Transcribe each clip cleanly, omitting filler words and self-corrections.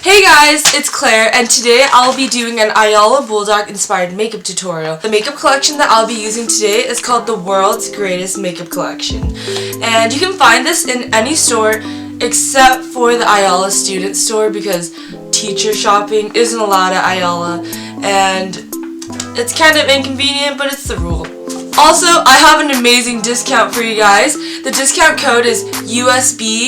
Hey guys, it's Claire, and today I'll be doing an Ayala Bulldog inspired makeup tutorial. The makeup collection that I'll be using today is called the World's Greatest Makeup Collection. And you can find this in any store except for the Ayala student store because teacher shopping isn't allowed at Ayala, and it's kind of inconvenient, but it's the rule. Also, I have an amazing discount for you guys. The discount code is USBCARD,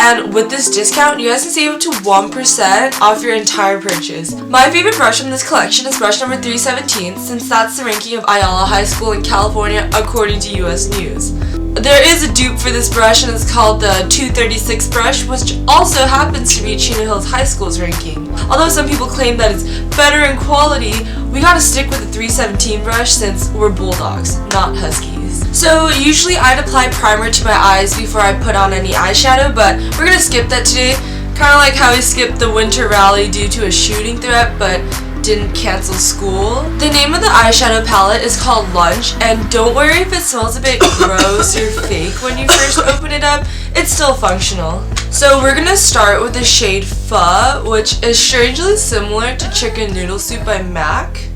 and with this discount, you guys can save up to 1% off your entire purchase. My favorite brush from this collection is brush number 317, since that's the ranking of Ayala High School in California according to US News. There is a dupe for this brush, and it's called the 236 brush, which also happens to be Chino Hills High School's ranking. Although some people claim that it's better in quality, we gotta stick with the 317 brush since we're Bulldogs, not Huskies. So usually I'd apply primer to my eyes before I put on any eyeshadow, but we're gonna skip that today. Kinda like how we skipped the winter rally due to a shooting threat, but didn't cancel school. The name of the eyeshadow palette is called Lunch, and don't worry if it smells a bit gross or fake when you first open it up, it's still functional. So we're gonna start with the shade Pho, which is strangely similar to Chicken Noodle Soup by MAC.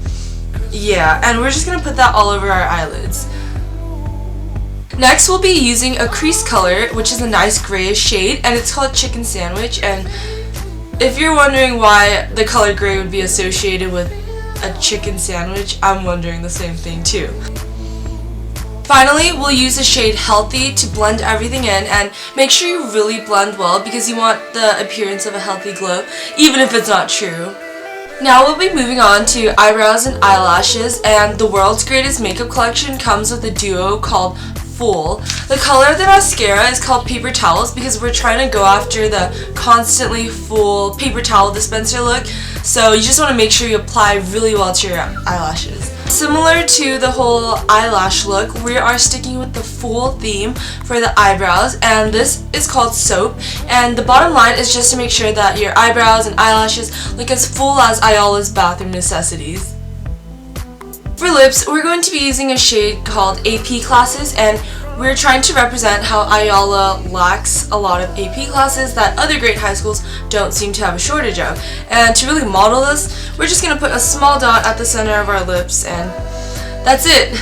Yeah, and we're just gonna put that all over our eyelids. Next we'll be using a crease color, which is a nice grayish shade, and it's called Chicken Sandwich, and if you're wondering why the color gray would be associated with a chicken sandwich, I'm wondering the same thing too. Finally, we'll use the shade Healthy to blend everything in, and make sure you really blend well because you want the appearance of a healthy glow, even if it's not true. Now we'll be moving on to eyebrows and eyelashes, and the World's Greatest Makeup Collection comes with a duo called Full. The color of the mascara is called Paper Towels because we're trying to go after the constantly full paper towel dispenser look, so you just want to make sure you apply really well to your eyelashes. Similar to the whole eyelash look, we are sticking with the full theme for the eyebrows, and this is called Soap, and the bottom line is just to make sure that your eyebrows and eyelashes look as full as Ayala's bathroom necessities. For lips, we're going to be using a shade called AP Classes, and we're trying to represent how Ayala lacks a lot of AP classes that other great high schools don't seem to have a shortage of. And to really model this, we're just going to put a small dot at the center of our lips, and that's it.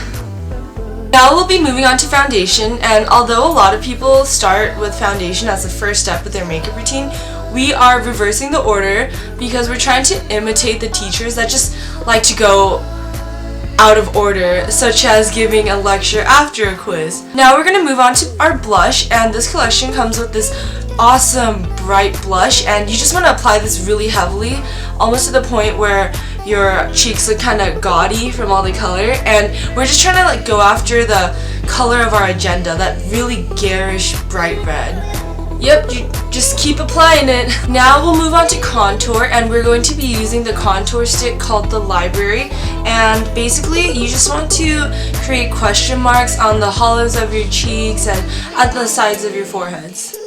Now we'll be moving on to foundation, and although a lot of people start with foundation as the first step with their makeup routine, we are reversing the order because we're trying to imitate the teachers that just like to go out of order, such as giving a lecture after a quiz. Now we're going to move on to our blush, and this collection comes with this awesome bright blush, and you just want to apply this really heavily, almost to the point where your cheeks look kind of gaudy from all the color, and we're just trying to go after the color of our agenda, that really garish bright red. Yep, you just keep applying it. Now we'll move on to contour, and we're going to be using the contour stick called the Library, and basically you just want to create question marks on the hollows of your cheeks and at the sides of your foreheads.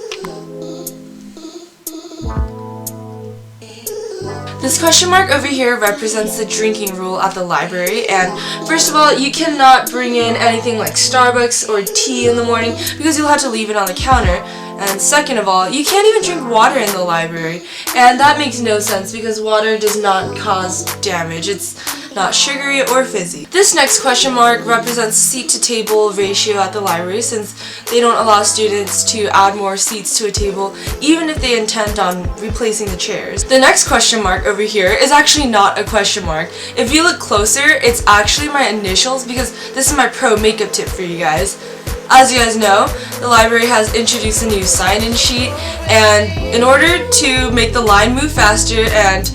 This question mark over here represents the drinking rule at the library, and first of all, you cannot bring in anything like Starbucks or tea in the morning because you'll have to leave it on the counter. And second of all, you can't even drink water in the library, and that makes no sense because water does not cause damage. It's not sugary or fizzy. This next question mark represents seat to table ratio at the library, since they don't allow students to add more seats to a table even if they intend on replacing the chairs. The next question mark over here is actually not a question mark. If you look closer, it's actually my initials because this is my pro makeup tip for you guys. As you guys know, the library has introduced a new sign-in sheet, and in order to make the line move faster and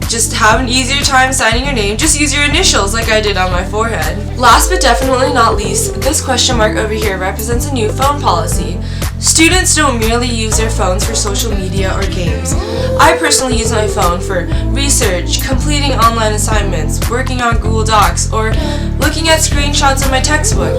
just have an easier time signing your name, just use your initials like I did on my forehead. Last but definitely not least, this question mark over here represents a new phone policy. Students don't merely use their phones for social media or games. I personally use my phone for research, completing online assignments, working on Google Docs, or looking at screenshots of my textbook.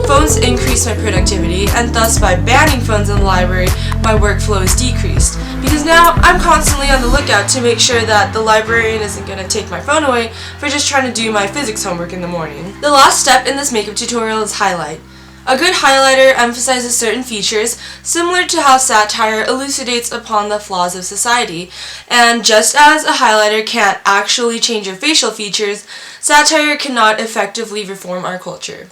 Phones increase my productivity, and thus by banning phones in the library, my workflow is decreased. Because now I'm constantly on the lookout to make sure that the librarian isn't going to take my phone away for just trying to do my physics homework in the morning. The last step in this makeup tutorial is highlight. A good highlighter emphasizes certain features, similar to how satire elucidates upon the flaws of society. And just as a highlighter can't actually change your facial features, satire cannot effectively reform our culture.